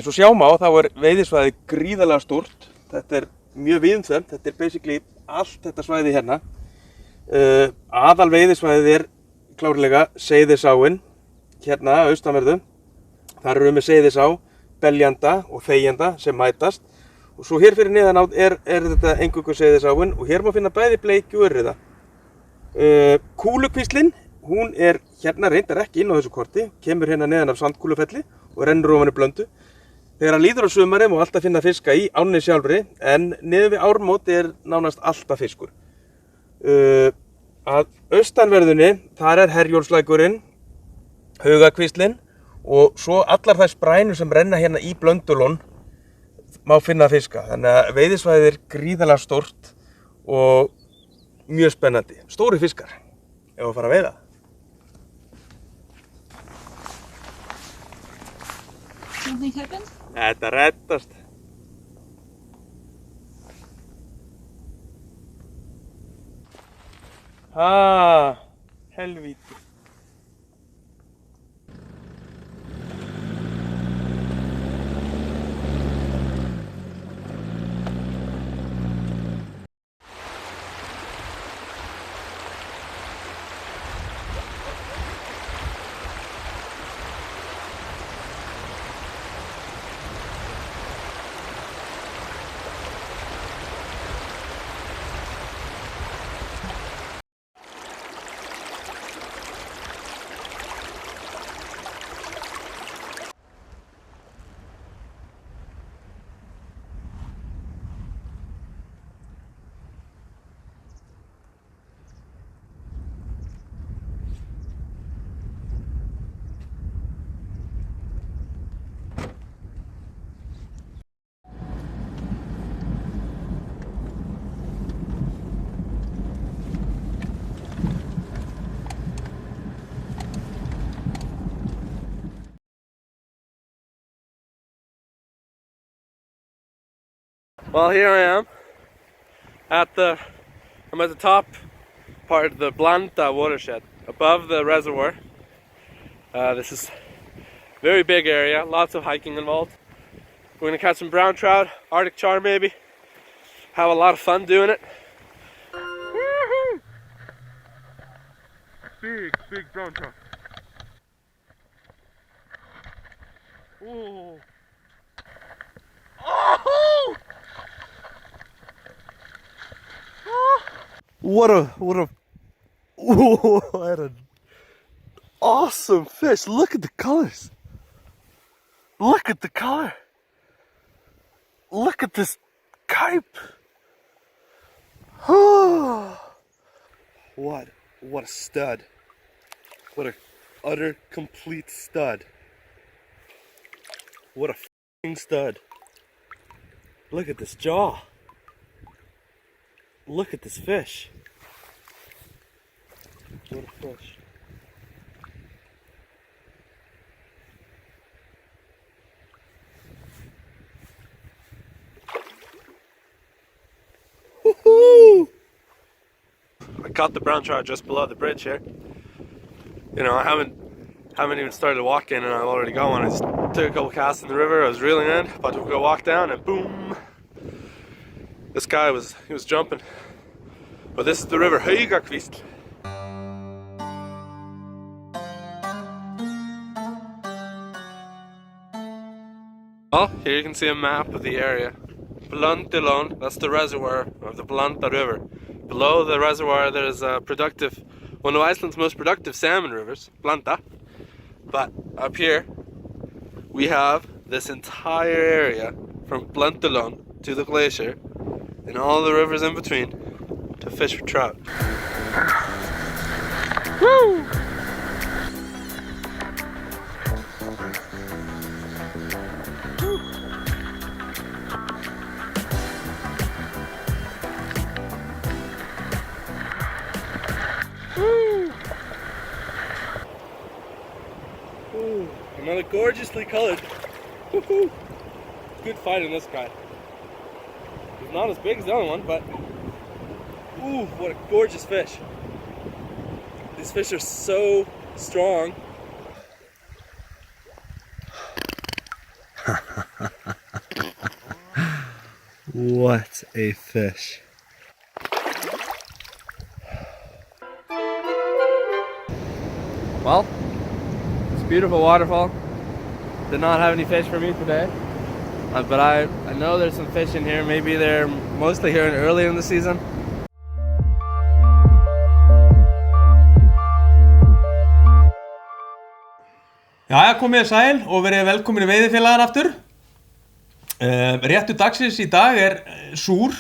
Eins og sjá má þá veiðisvæði gríðarlega stórt. Þetta mjög víðfeðmt, þetta basically allt þetta svæði hérna. Aðal veiðisvæðið klárlega Seyðisáin, hérna austanverðu. Þar erum við Seyðisá, Beljanda og Þegjanda sem mætast. Og svo hér fyrir neðan á þetta eingöngu Seyðisáin og hér má finna bæði bleikju og urriða. Kúlukvíslin, hún hérna reyndar ekki inn á þessu korti, kemur hérna neðan af Sandkúlufelli og rennur ofan í Blöndu. Þegar líður á sumarið má alltaf finna fiska í ánni sjálfri, en niður við ármót nánast alltaf fiskur. Að austanverðunni, þar Herjólfslækurinn, Haugakvíslin og svo allar þær sprænur sem renna hérna í Blöndulón má finna fiska. Þannig að veiðisvæðið gríðarlega stórt og mjög spennandi. Stóri fiskar, ef að fara að veiða. Something happened? Þetta reddast. Helvíti. Well, here I am I'm at the top part of the Blanda watershed, above the reservoir. This is a very big area, lots of hiking involved. We're gonna catch some brown trout, Arctic char maybe, have a lot of fun doing it. Woohoo! Big brown trout. Ooh. Oh! What a an awesome fish. Look at the colors. Look at the color. Look at this carp. What a stud. What a utter complete stud. What a f***ing stud. Look at this jaw. Look at this fish. What a fish. Woohoo! I caught the brown trout just below the bridge here. You know, I haven't even started walking and I've already got one. I just took a couple casts in the river, I was reeling in, about to go walk down and boom! This guy was jumping. But this is the river Haugakvísl. Well, here you can see a map of the area. Blöndulón, that's the reservoir of the Blanda River. Below the reservoir there is one of Iceland's most productive salmon rivers, Blanda. But up here we have this entire area from Blöndulón to the glacier and all the rivers in between to fish for trout. Woo! Ooh, another gorgeously colored. Woohoo! Good fight on this guy. He's not as big as the other one, but ooh, what a gorgeous fish. These fish are so strong. What a fish. Well, it's a beautiful waterfall. Did not have any fish for me today. But I know there's some fish in here. Maybe they're mostly here early in the season. Jæja, komið sæl og verið velkomin í Veiðifélagar aftur. Réttur dagsins í dag súr,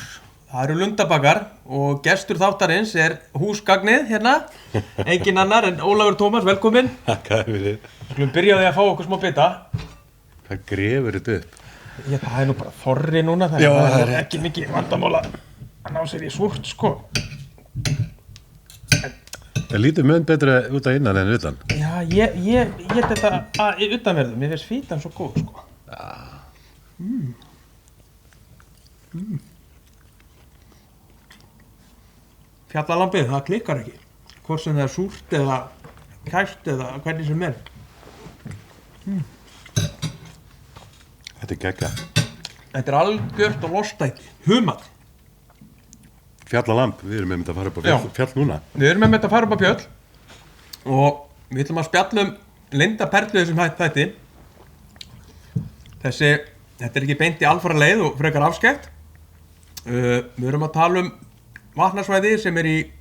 það eru lundabakar og gestur þáttarins húsgagnið hérna, engin annar en Ólafur Tómas, velkomin. Takk fyrir. Skulum byrja á því að fá okkur smá bita. Hvað grefur þetta upp? Já, það nú bara þorri núna, það er ekki mikið vandamál að ná sér í súrt, sko. Það lítur mun betra út að innan en utan. Já, ég þetta utanverðu, mér finnst fítan svo góð, sko. Fjallalambið, það klikkar ekki. Hvort sem það er súrt eða kæft eða hvernig sem er. Þetta geggjað. Þetta algjört og lostæti. Humall. Fjallalamb, við erum með þetta að fara upp á fjall núna. Við erum með þetta að fara upp á fjöll og við ætlum að spjalla Linda Perlu þessum þætti. Þetta ekki beint í alfara leið og frekar afskekt. Við erum að tala vatnasvæði sem í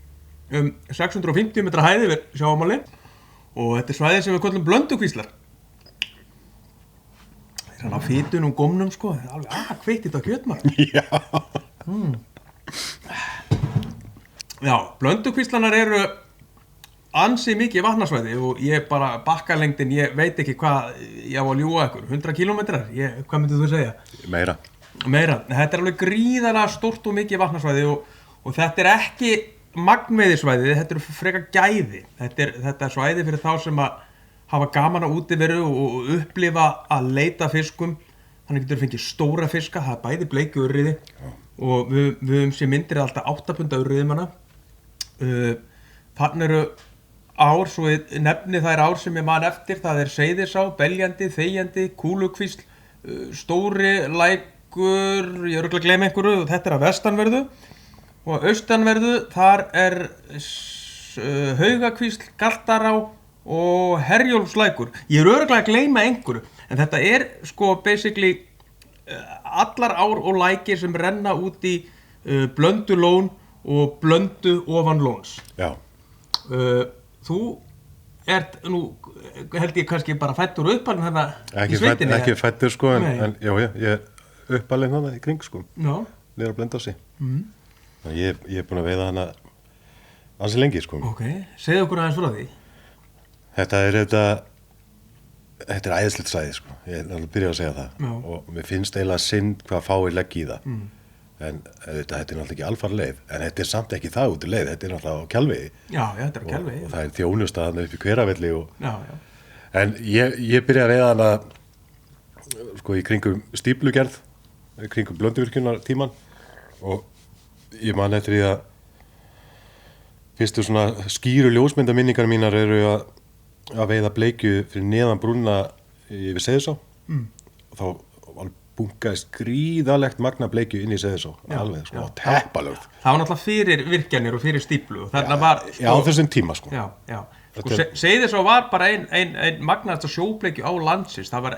650 metra hæð yfir sjávarmáli og þetta svæði sem við köllum Blöndukvíslar. Það á fitun og gómnum, sko. Það alveg kveikt þetta kjötmark. Já. Já, Blöndukvíslanar eru ansi mikið vatnasvæði og ég bara bakkalengdin, ég veit ekki hvað ég á að ljúga ykkur, 100 kilometrar, hvað myndir þú segja? Meira. Þetta alveg gríðarlega stórt og mikið vatnasvæði og þetta ekki magnveiðisvæði, þetta frekar gæði. Þetta svæði fyrir þá sem að hafa gaman að útiveru og upplifa að leita fiskum, þannig getur fengið stóra fiska, það bæði bleiki urriði og við höfum séð myndir alltaf 8 punda urriðimanna. Þannig eru ár, svo nefni þær ár sem ég man eftir, það Seyðisá, Beljandi, Þegjandi, Kúlukvísl, Stóri, Lækur, ég örugglega að gleyma einhverju, þetta að vestanverðu og austanverðu, þar Haugakvísl, Galtará og Herjólfslækur. Ég örugglega að gleyma einhverju, en þetta sko basically allar ár og lækir sem renna út í Blöndulón og Blöndu ofan lóns. Já. Þú nú held ég kannski bara fættur uppalinn hérna í sveitinni. Ekki fættur, sko, en já, ég uppalinn hana í kring, sko. Já. Niður á Blönduósi. Ég búinn að veiða hana ansi lengi, sko. Ok, segðu okkur aðeins frá því. Þetta er æðislegt sæði, sko. Ég byrja að segja það. Já. Og mér finnst eiginlega synd hvað fáir legg í það. En þetta náttúrulega ekki alfara leið, en þetta samt ekki það út í leið, þetta náttúrulega á Kjalvegi. Já, þetta á Kjalvegi. Og það þjónustaðan upp í Hveravelli og... Já. En ég byrja að veiða hana, sko, í kringum stíflugerð, í kringum Blönduvirkjunartíman og ég man eftir því að fyrstu svona skýru ljósmyndaminningar mínar eru að veiða bleikju fyrir neðan brúna yfir Seyðisá og þá bunkaðist gríðalegt magna bleikju inn í Seyðisá, alveg, sko, teppalögð. Það var náttúrulega fyrir virkjanir og fyrir stíflu og þarna var... Já, á þessum tíma, sko. Já. Sko, Seyðisá var bara ein magnaðasta sjóbleikju á landsins. Það var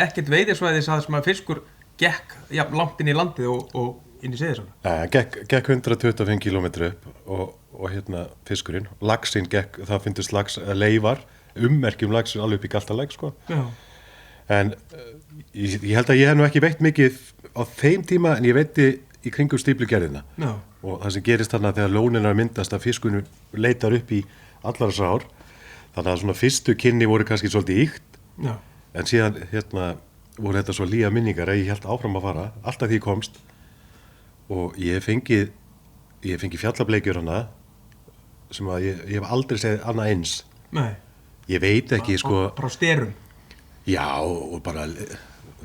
ekkert veiðisvæðis að sem að fiskur gekk langt inn í landið og inn í Seyðisá. Gekk 125 kilometri upp og hérna fiskurinn. Laxinn gekk, það fyndist leifar, ummerkjum laxinn alveg upp í Galtalæk, sko. Já. En ég held að ég hef nú ekki veitt mikið á þeim tíma en ég veitti í kringum stíflugerðina. Já. Og það sem gerist þarna þegar lóninar myndast að fiskunum leitar upp í allar þessar ár. Þannig að svona fyrstu kynni voru kannski svolítið ýkt. Já. En síðan voru þetta svo lýja minningar að ég held áfram að fara, alltaf því ég komst. Og ég fengi fjallableikjur hana sem að ég hef aldrei segið annað eins. Nei. Ég veit ekki, sko... Bara styrum. Já, og bara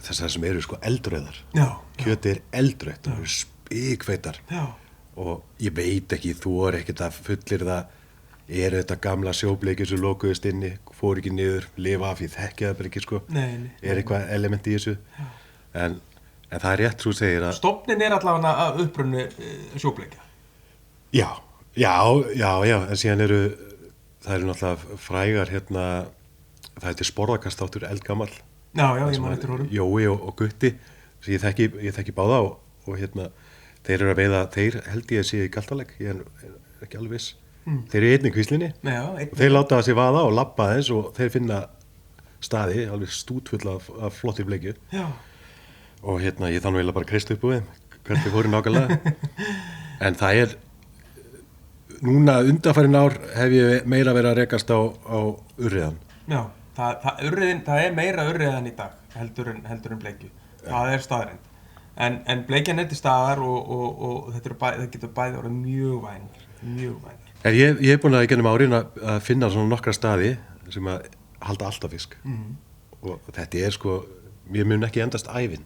þessar sem eru, sko, eldrauðar. Já. Kjötið eldrautt, það eru spikfeitar. Já. Og ég veit ekki, þú ekkert að fullir það, þetta gamla sjóbleikir sem lokuðist inni, fór ekki niður, lifa af, ég þekki það bara ekki, sko. Nei. Eitthvað element í þessu. Já. En En það rétt þú segir að... Stofnin allavega að upprunni sjóbleikja. Já, en síðan það eru náttúrulega frægar það heitir sporðakastáttur eldgamall. Já, ég man eftir honum. Jói og Gutti, sem ég þekki báða og þeir eru að veiða, þeir held ég að sé í Galtalæk, ég er ekki alveg viss. Þeir eru í einni kvíslinni og þeir láta sig vaða og labba aðeins og þeir finna staði, alveg stútfull af flottir bleikju. Já. Og ég þannig eiginlega bara kreist upp úr þeim, hvert þið fóru nákvæmlega. En það er, núna undanfarin ár hef ég meira verið að rekast á urriðan. Já, það er meira urriðan í dag, heldur en bleikju. Það er staðreind. En bleikjan til staðar og það getur bæði orðið mjög vænar. En ég hef búin að í gennum árin að finna svona nokkra staði sem að halda alltaf fisk. Og þetta er mér mun ekki endast ævin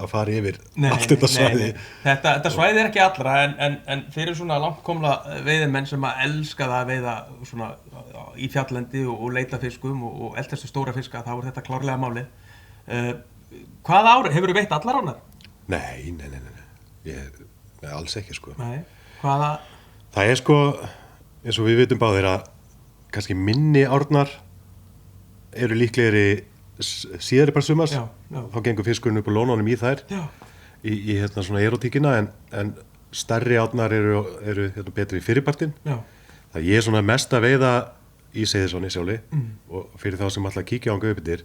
að fara yfir allt þetta svæði. Þetta svæði er ekki allra en fyrir svona langkomla veiðimenn sem að elska það að veiða svona í fjalllendi og leita fiskum og eldastu stóra fiska, þá er þetta klárlega málið. Hvaða ár hefurðu veitt allar ánar? Nei. Nei, alls ekki Nei, hvaða? Það er eins og við vitum báðir að kannski minni árnar eru líklegri síðari bara sumars. Þá gengur fiskurinn upp á lónunum í þær í svona erotíkina en stærri árnar eru betri í fyrirpartinn. Það ég er svona mest að veiða í Seyðisánni sjálfi og fyrir þá sem alltaf kíkja á hann Gaupidyr,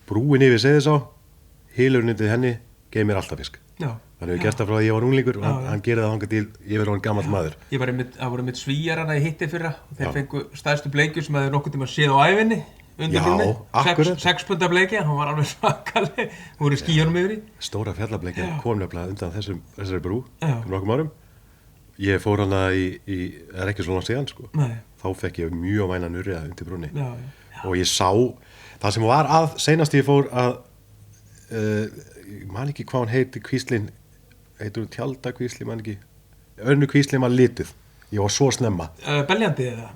brúin yfir Seyðisá, hylurinn undir henni geymir alltaf fisk. Þannig við gert það frá að ég var unglingur og hann gerði það þangað til ég verið orðinn gamall maður. Það voru mitt svíjar hana í hitti fyrra og þeir fengu stærstu bleikju sem þeir nokkuð tíma séð á ævinni undir brúnni. 6 punda bleikja, hann var alveg svakaleg, hún voru í skýjunum yfir í. Stóra fjallableikja kom nefnilega undan þessari brú nokkum árum. Ég fór hana er ekki svo langt síðan Þá fekk ég mjög vænan urriða undir brúnni. Og ég sá, það sem var að seinast ég fór að ég man ekki hvað hann heiti kvíslin, heitur hún Tjaldakvísli, man ekki, önnu kvíslin var lituð, ég var svo snemma. Beljandi eða?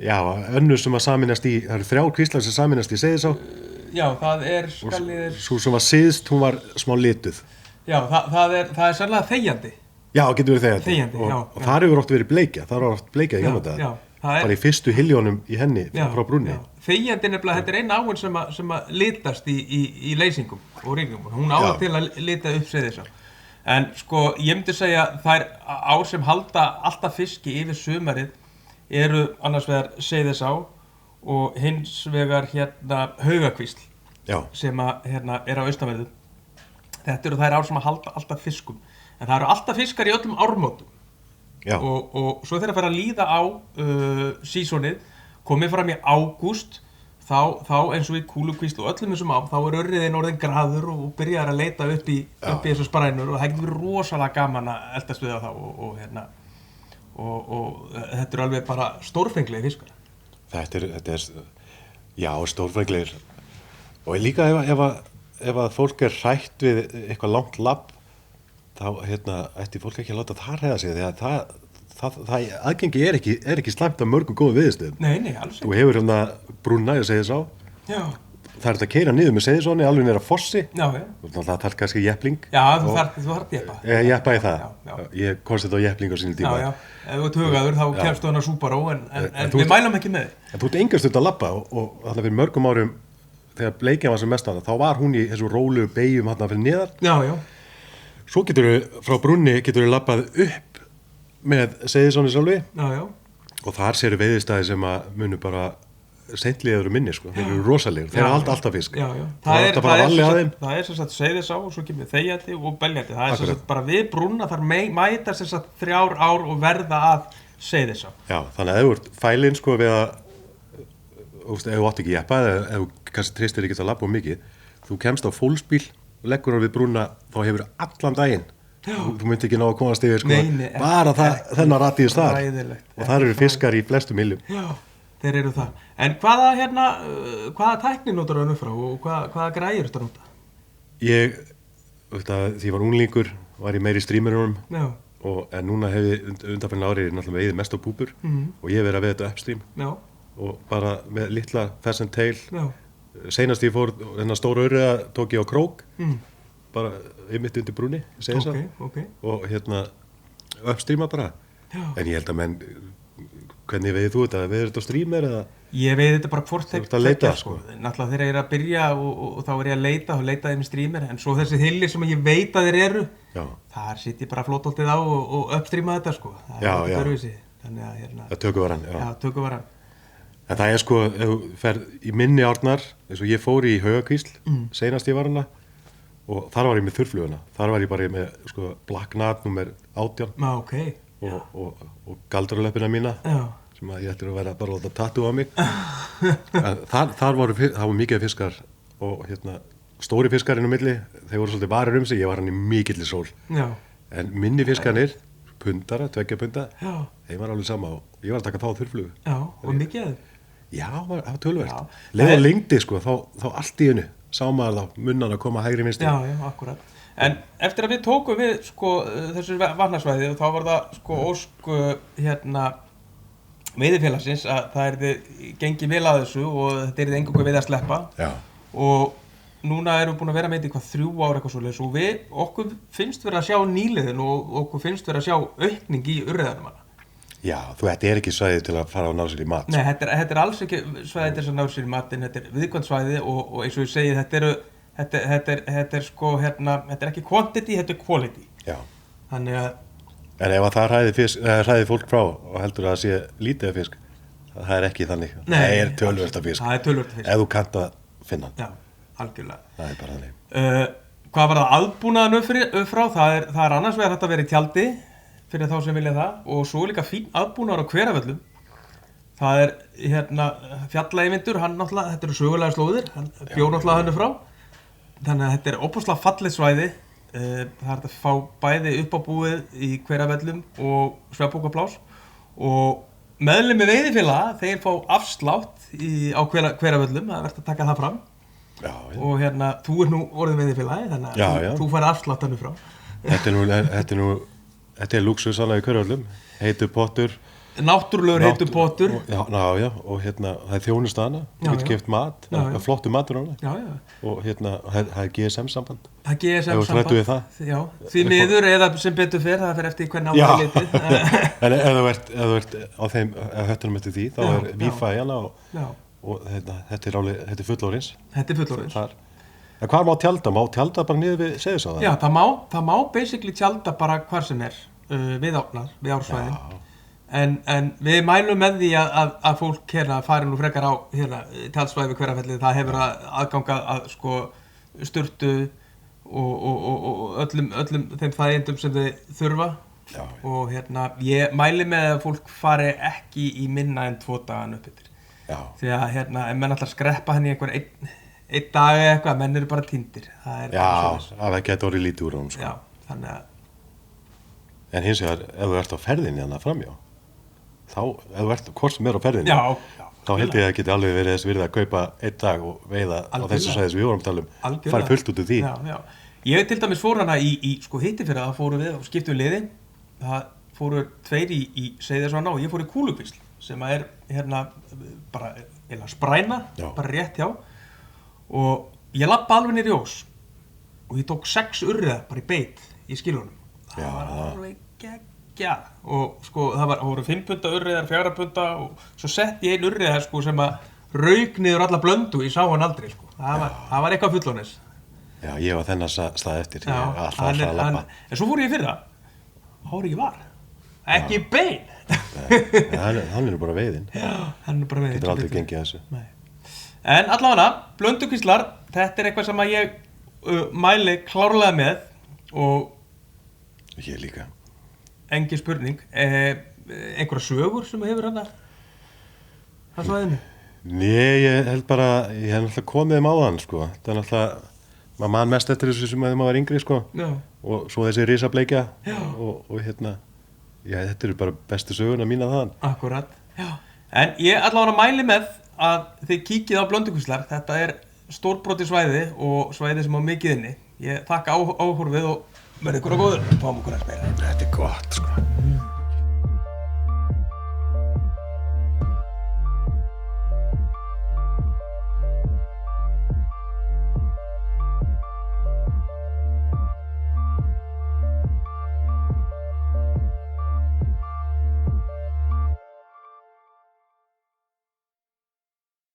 Já, önnu sem að saminast í, það eru 3 kvíslar sem saminast í Seyðisá. Já, það er skalliðir. Svo sem var syðst, hún var smá lituð. Já, það er sannlega þegjandi. Já, getur verið þegjandi. Og þar hefur oft verið bleikja, það var oft bleikja í gamla daga. Bara í fyrstu hiljónum í henni frá brúnni. Þegjandi nefnilega, þetta er einn áin sem að litast í leysingum og ringum. Hún áður til að lita upp Seyðisá. En ég myndi segja þær ár sem halda alltaf fiski yfir sumarið eru annars vegar Seyðisá og hins vegar Haugakvísl sem að er á austanverðu. Þetta eru þær ár sem að halda alltaf fiskum. En það eru alltaf fiskar í öllum ármótum. Og svo þegar það fer að líða á sísonið, komið fram í ágúst, þá eins og í Kúlukvísl og öllum þessum ám, þá er urriðin orðin graður og byrjar að leita upp í þessar sprænur og það getur verið rosalega gaman að eldast við á þá og þetta eru alveg bara stórfenglegir fiskar. Þetta er stórfenglegir og líka ef að fólk er hrætt við eitthvað langt labb, þá ætti fólk ekki að láta það hræða sig því að það aðgengi er ekki slæmt af mörgum góðum viðstöðum. Nei, alls ekki. Þú hefur brúnna í Seyðisá. Já. Það er að keyra niður með Seyðisánni alveg niður að fossi. Já. Það þarf kannski jeppling. Já, þú þarf jeppa. Jeppa í það. Já. Ég komst þetta á jeppling á sínum tíma. Já. Ef þú ert hugaður þá kemstu hann að Subaró en við mælum ekki með þig. En þú ert engan stund að labba og þarna fyrir mörgum árum þegar bleikjan var sem mest hana, þá var hún í þessu rólegu beygjum þarna fyrir neðar. Já. Svo frá brúnni getur við labbað upp með Seyðisánni sjálfi. Já. Og þar séru veiðistæði sem að munu bara seintliður minni, Þeir eru rosalegur, þeir halda alltaf fisk. Já. Það er sem sagt Seyðisá og svo kemur Þegjandi og Beljandi. Það er sem sagt bara við brúnna, þar mæta sem sagt 3 ár og verða að Seyðisá. Já, þannig að ef þú ert fælinn við að, ef þú átt ekki jeppa eða ef þú kannski treystir ekki að labba mikið, þú kemst á fólksbíl leggur hann við brúnna, þá hefur allan daginn. Þú myndi ekki ná að komast yfir bara þennan ratiðist þar. Og þar eru fiskar í flestum myljum. Já, þeir eru það. En hvaða tækni notar hann upp frá og hvaða græjur þetta nota? Því ég var unglingur, var ég meiri í streamerunum en núna hef ég undanfærin árið náttúrulega veiðið mest á púpur og ég hef verið að veiða þetta upstream og bara með litla pheasant tail. Seinast ég fór stóra urriða tók ég á krók bara einmitt undir brúni, segja það. Ok. Og uppstreama bara. Já. En ég held að menn, hvernig veiðir þú þetta? Veiðir þetta á streamer eða? Ég veiði þetta bara hvort Þú ert að leita, sko. Náttúrulega þegar ég að byrja og þá ég að leita, þá leitaði ég með streamer, en svo þessi hillir sem ég veit að þeir eru, þar sitt ég bara flótoltið á og uppstreama þetta, sko. Það er öðruvísi. Þannig að Það tökuvaran, Já, tökuvaran. En það sko, ef þú ferð í minni árnar, eins og ég fór í Haugakvísl, seinast ég var hana, og þar var ég með þurrfluguna. Þar var ég bara með, sko, Black Knot nummer 18. Ok. Og galdralöppina mína, sem að ég ætti að vera bara að láta tattoo á mig. þar var mikið fiskar og stóri fiskar inn á milli, þeir voru svolítið varir sig, ég var hann í mikilli sól. Já. En minni fiskarnir, pundara, 2 punda, þeim var alveg sama og ég var að taka þá þurrflugu. Já, og mikið að þeim? Já, það var töluvert. Leið á lengdi, sko, þá allt í hennu sá maður þá munnan að koma hægri vinstri. Já, akkurat. En eftir að við tókum við, sko, þessu vatnasvæði og þá var það, sko, ósk, veiðifélagsins að það gengið vel að þessu og þetta eingöngu við að sleppa. Já. Og núna erum við búin að vera með þetta 3 ár eitthvað svoleiðis og okkur finnst vera að sjá nýliðin og okkur finnst vera að sjá aukning í urriðanum hana. Já, þetta ekki svæði til að fara og ná sér í mat. Nei, þetta er alls ekki svæði til að ná sér í matinn, þetta er viðkvæmt svæði og eins og ég segi, þetta er sko, þetta er ekki quantity, þetta er quality. Já. Þannig að... En ef það hræði fólk frá og heldur að það sé lítið af fisk, það er ekki þannig. Nei, það er töluvert af fisk. Það er töluvert af fisk. Ef þú kannt að finna hann. Já, algjörlega. Það er bara þannig. Hvað var það aðbúnaðan upp frá? Það er annars vegar hægt að vera í tjaldi fyrir þá sem vilja það og svo líka fín aðbúnaður á Hveravöllum. Það er Fjallaeyvindur, þetta eru sögulega slóðir, hann bjó náttúrulega hann frá. Þannig að þetta er óbúslega fallegt svæði. Það er hægt að fá bæði upp á búið í Hveravöllum og svefnpokaplás og meðlimir veiðifélaga, þeir fá afslátt á Hveravöllum, það er verið að taka það fram. Já. Og þú nú orðin veiðifélagi, þannig að þú fær afslátt hann frá. Þetta er lúxus annað í Hveravöllum, heitur pottur. Náttúrulegur heitur pottur. Já, og það er þjónustana, þú getur keypt mat, flottur matur á hana. Já. Og það er GSM-samband. Það er GSM-samband. Ef þú hræddu við það. Já, því miður eða sem betur fer, það fer eftir hvernig á það litið. En ef þú ert á þeim höttunum eftir því, þá er Wi-Fi hana og þetta er fullorins. Þetta er fullorins. En hvað má tjalda? Má tjalda bara niður við Seyðisfjörð? Já, það má basically tjalda bara hvar sem er við ársvæðin. En við mælum með því að fólk fari nú frekar á tjaldsvæði við Hverafelli. Það hefur aðganga að sko sturtu og öllum þeim þægindum sem þau þurfa. Já. Og ég mæli með að fólk fari ekki í minna en 2 dagan upp yfir. Já. Því að ef menn ætlar að skreppa henni einhvern einn dag eða eitthvað, menn eru bara týndir. Það getur orðið lítið úr honum, sko. Já, þannig að... En hins vegar, ef þú ert á ferðinni hana framjá, þá, ef þú ert hvort sem er á ferðinni, þá held ég að það geti alveg verið þess virði að kaupa 1 dag og veiða á þessu svæði sem við vorum að tala um. Farið fullt út úr því. Já. Ég til dæmis fór hana í sko hittifyrra, það fóru við og skiptum liði. Það fóru 2 í Seyðisfjörð og ég fór í Kúlukvísl, sem er bara spræna, bara rétt hjá. Og ég labba alveg niður í Ós og ég tók 6 urriða bara í beit í skilunum. Það var alveg geggjað og sko það voru 5 punda urriðar, 4 punda og svo sett ég einn urriða sko sem að rauk niður alla blöndu, ég sá hann aldrei sko. Það var eitthvað fullorðins. Já, ég var þennan stað eftir, ég var alltaf að labba. En svo fór ég fyrra, þá var ekki var, ekki bein. Hann er bara veiðin. Já, hann er bara veiðin. Getur aldrei gengið þessu. Nei. En allavega, blöndukvíslar, þetta er eitthvað sem að ég mæli klárlega með og ég líka. Engin spurning. Einhverja sögur sem hefur hann að svæðinu? Nei, ég held bara, ég hef náttúrulega komið áðan, sko. Það er náttúrulega, maður man mest eftir þessu sem maður var yngri, sko. Já. Og svo þessi risableikja og þetta eru bara bestu söguna mína þaðan. Akkurat, já. En ég allavega mæli með að þið kíkið á Blöndukvíslar. Þetta er stórbrotið svæði og svæði sem á mikið inni. Ég þakka áhorfið og verði ykkur á góður. Fáum okkur að spila. Þetta er gott, sko.